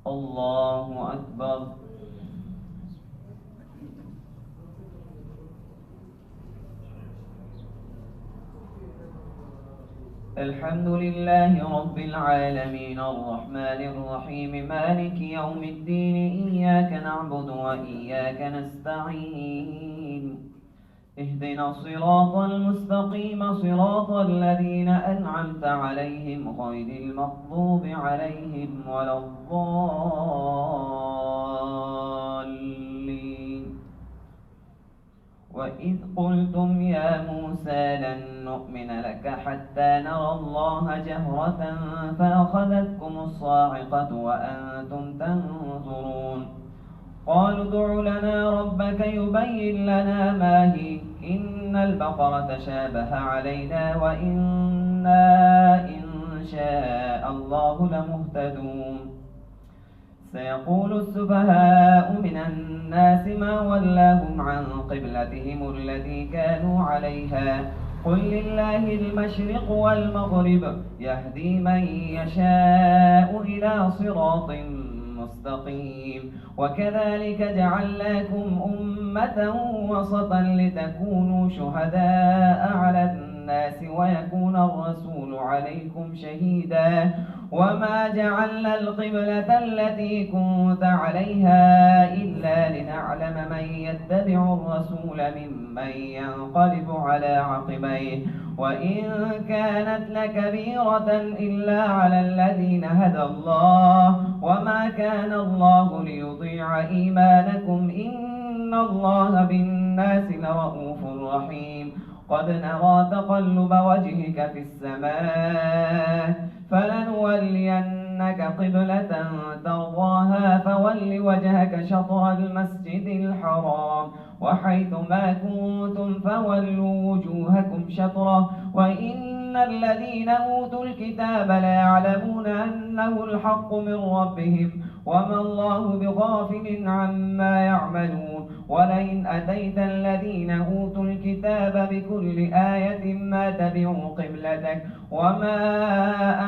الله أكبر. الحمد لله رب العالمين الرحمن الرحيم مالك يوم الدين إياك نعبد وإياك نستعين اهدنا الصراط المستقيم صراط الذين أنعمت عليهم غير المغضوب عليهم ولا الضالين. وإذ قلتم يا موسى لن نؤمن لك حتى نرى الله جهرة فأخذتكم الصاعقة وأنتم تنظرون. قالوا ادع لنا ربك يبين لنا ما هي إن البقرة تشابه علينا وإنا إن شاء الله لمهتدون. سيقول السفهاء من الناس ما ولاهم عن قبلتهم التي كانوا عليها قل لله المشرق والمغرب يهدي من يشاء إلى صراط مستقيم. وكذلك جعلناكم أمة وسطا لتكونوا شهداء على الناس ويكون الرسول عليكم شهيدا. وما جعلنا القبلة التي كنت عليها إلا لنعلم من يتبع الرسول ممن ينقلب على عقبيه وإن كانت لكبيرة إلا على الذين هدى الله وما كان الله ليضيع إيمانكم إن الله بالناس لرؤوف رحيم. قد نرى تقلب وجهك في السماء فلنولينك قبلة ترضاها فول وجهك شطر المسجد الحرام وحيث ما كنتم فولوا وجوهكم شطره وإن الذين أوتوا الكتاب ليعلمون أنه الحق من ربهم وما الله بغافل عما يعملون. ولئن أتيت الذين أوتوا الكتاب بكل آية ما تبعوا قبلتك وما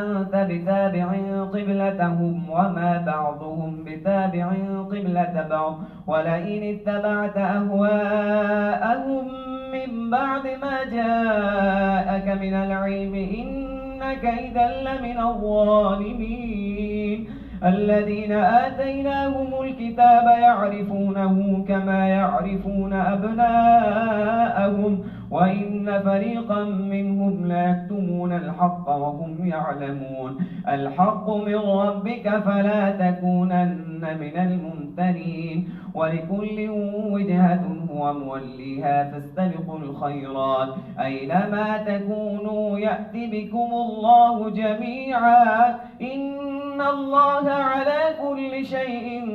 أنت بتابع قبلتهم وما بعضهم بتابع قبلة بعض ولئن اتبعت أهواءهم من بعد ما جاءك من العلم إنك إذا لمن الظالمين. الذين آتيناهم الكتاب يعرفونه كما يعرفون أبناءهم وإن فريقا منهم ليكتمون الحق وهم يعلمون. الحق من ربك فلا تكونن من الممترين. ولكل وجهة هو موليها فاستبقوا الخيرات أينما تكونوا يأتي بكم الله جميعا إن الله على كل شيء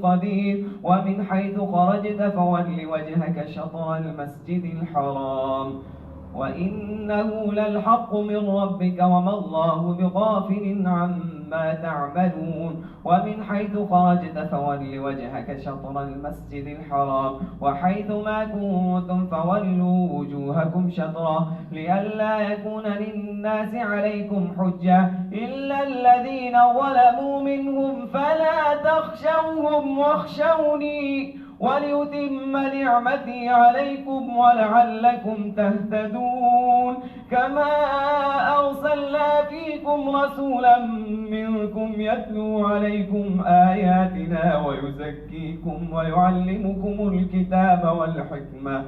قدير. ومن حيث خرجت فول وجهك شطر المسجد الحرام وإنه للحق من ربك وما الله بغافل عما تعملون. ومن حيث خرجت فول وجهك شطر المسجد الحرام وحيث ما كنتم فولوا وجوهكم شطره لئلا يكون للناس عليكم حجة إلا الذين ظلموا منهم فلا تخشوهم واخشوني وليتم نعمتي عليكم ولعلكم تهتدون. كما أرسلنا فيكم رسولا منكم يتلو عليكم آياتنا ويزكيكم ويعلمكم الكتاب والحكمة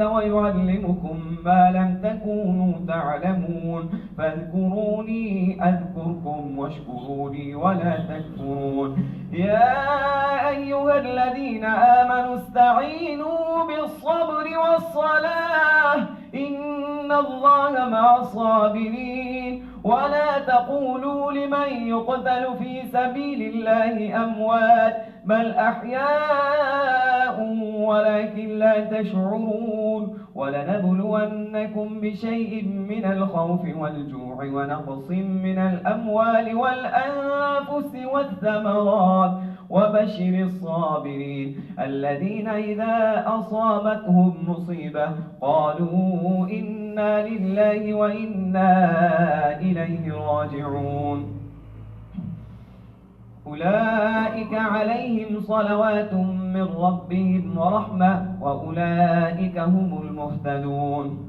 ويعلمكم ما لم تكونوا تعلمون. فاذكروني أذكركم واشكروا لي ولا تكفرون. يا أيها الذين آمنوا استعينوا بالصبر والصلاة إن الله مع الصابرين. ولا تقولوا لمن يقتل في سبيل الله أموات بل أحياء ولكن لا تشعرون. ولنبلونكم بشيء من الخوف والجوع ونقص من الأموال والأنفس والثمرات وبشر الصابرين الذين إذا أصابتهم مصيبة قالوا إنا لله وإنا إليه راجعون أولئك عليهم صلوات من ربهم ورحمة وأولئك هم المهتدون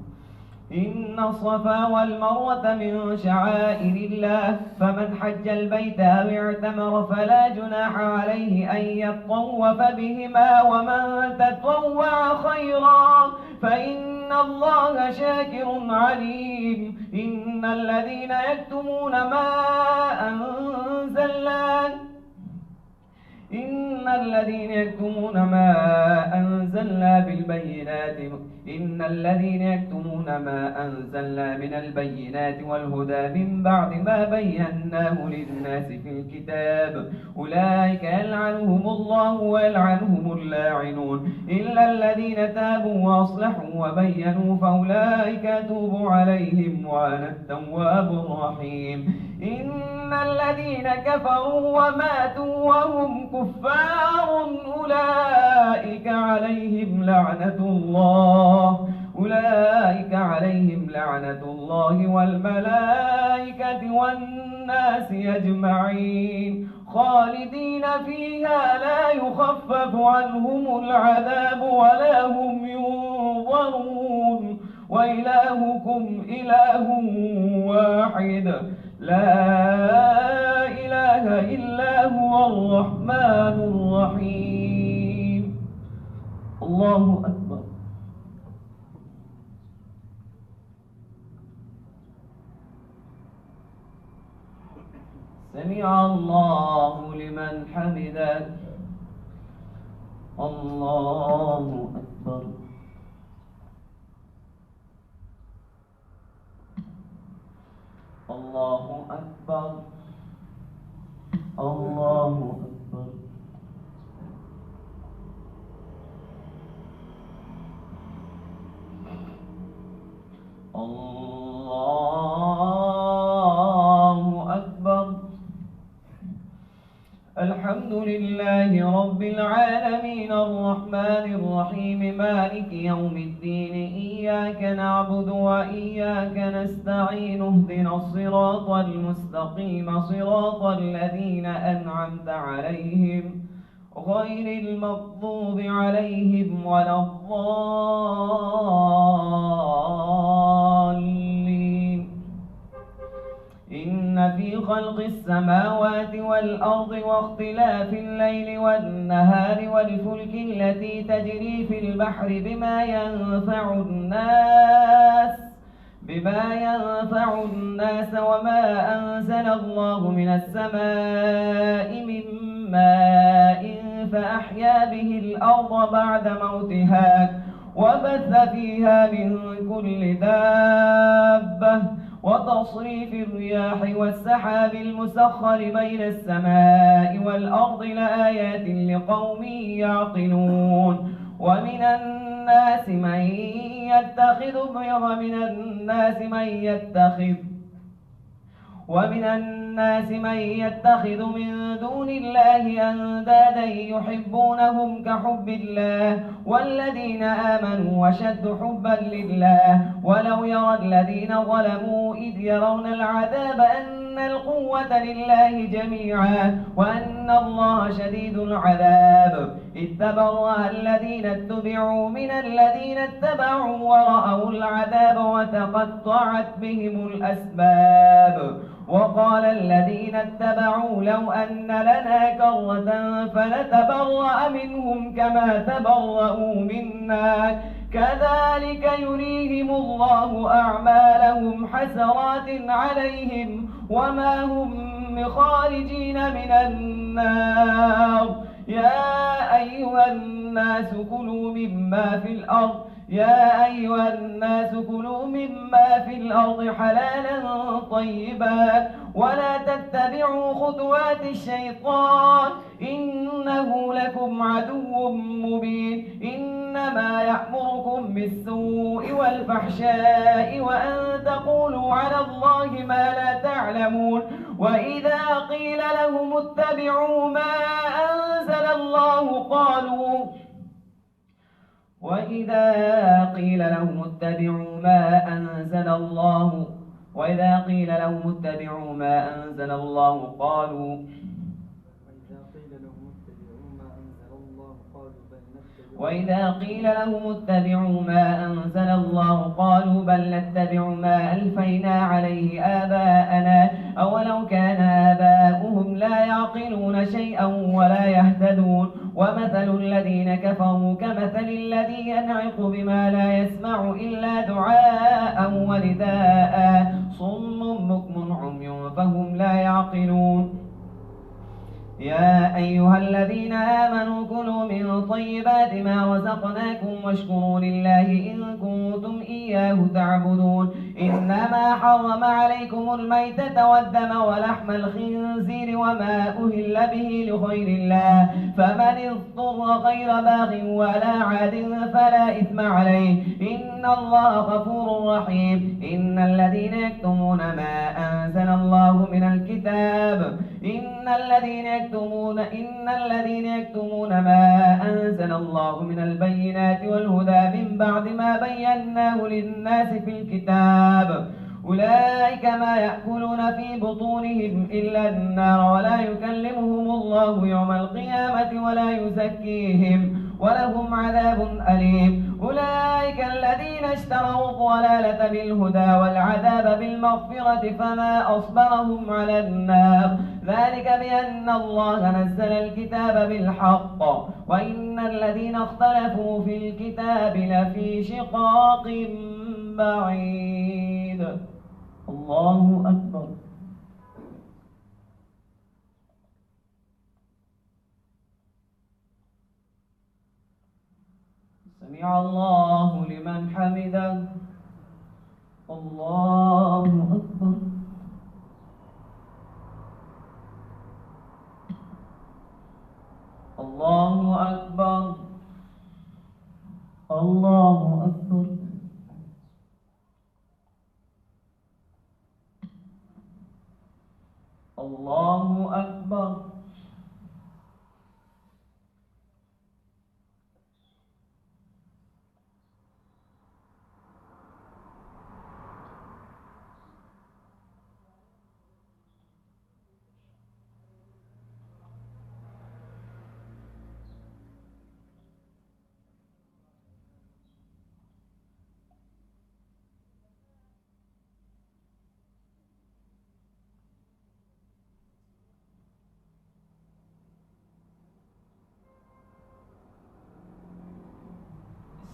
إن الصفا والمروة من شعائر الله فمن حج البيت أو اعتمر فلا جناح عليه أن يطوف بهما ومن تطوع خيرا فإن الله شاكر عليم إن الذين يكتمون ما أنزلنا من البينات والهدى من بعد ما بيناه للناس في الكتاب أولئك يلعنهم الله ويلعنهم اللاعنون إلا الذين تابوا وأصلحوا وبينوا فأولئك أتوب عليهم وأنا التواب الرحيم إن الذين كفروا وماتوا وهم كفار أولئك عليهم لعنة الله والملائكة والناس أجمعين خالدين فيها لا يخفف عنهم العذاب ولا هم ينظرون وإلهكم إله واحد لا إله إلا هو الرحمن الرحيم الله أكبر سمع الله لمن حمده الله أكبر الله أكبر الله أكبر الله أكبر الحمد لله رب العالمين الرحمن الرحيم مالك يوم الدين إياك نعبد وإياك نستعين اهدنا الصراط المستقيم صراط الذين أنعمت عليهم غير المغضوب عليهم ولا الضالين إن في خلق السماوات والأرض واختلاف الليل والنهار والفلك التي تجري في البحر بما ينفع الناس وما أنزل الله من السماء من ماء فأحيا به الأرض بعد موتها وبث فيها من كل دابة وتصريف الرياح والسحاب المسخر بين السماء والأرض لآيات لقوم يعقلون ومن الناس من يتخذ من دون الله أندادا يحبونهم كحب الله والذين آمنوا وشد حبا لله ولو يرى الذين ظلموا إذ يرون العذاب أن القوة لله جميعا وأن الله شديد العذاب إذ تبرأ الذين اتبعوا من الذين اتبعوا ورأوا العذاب وتقطعت بهم الأسباب وقال الذين اتبعوا لو أن لنا كرة فنتبرأ منهم كما تبرأوا منا كذلك يريهم الله أعمالهم حسرات عليهم وما هم بخارجين من النار يا أيها الناس كلوا مما في الأرض حلالا طيبا ولا تتبعوا خطوات الشيطان إنه لكم عدو مبين إنما يأمركم بالسوء والفحشاء وأن تقولوا على الله ما لا تعلمون وإذا قيل لهم اتبعوا ما أنزل الله قالوا بل نتبع ما ألفينا عليه آباءنا أولو كان آباؤهم لا يعقلون شيئا ولا يهتدون ومثل الذين كفروا كمثل الذي ينعق بما لا يسمع إلا دعاء ونداء صم بكم عمي فهم لا يعقلون يا أيها الذين آمنوا كلوا من طيبات ما رزقناكم واشكروا لله إن كنتم إياه تعبدون إنما حرم عليكم الميتة والدم ولحم الخنزير وما أهل به لغير الله فمن اضطر غير باغ ولا عاد فلا إثم عليه إن الله غفور رحيم إن الذين يكتمون ما أنزل الله من الكتاب إن الذين يكتمون ما أنزل الله من البينات والهدى من بعد ما بيناه للناس في الكتاب أولئك ما يأكلون في بطونهم إلا النار ولا يكلمهم الله يوم القيامة ولا يزكيهم ولهم عذاب أليم أولئك الذين اشتروا الضلالة بالهدى والعذاب بالمغفرة فما أصبرهم على النار ذلك بأن الله نزل الكتاب بالحق وإن الذين اختلفوا في الكتاب لفي شقاق بعيد الله أكبر. سمع الله لمن حمده الله أكبر. الله أكبر الله أكبر. الله أكبر.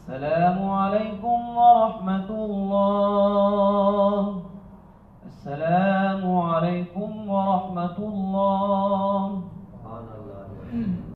السلام عليكم ورحمة الله. السلام عليكم ورحمة الله.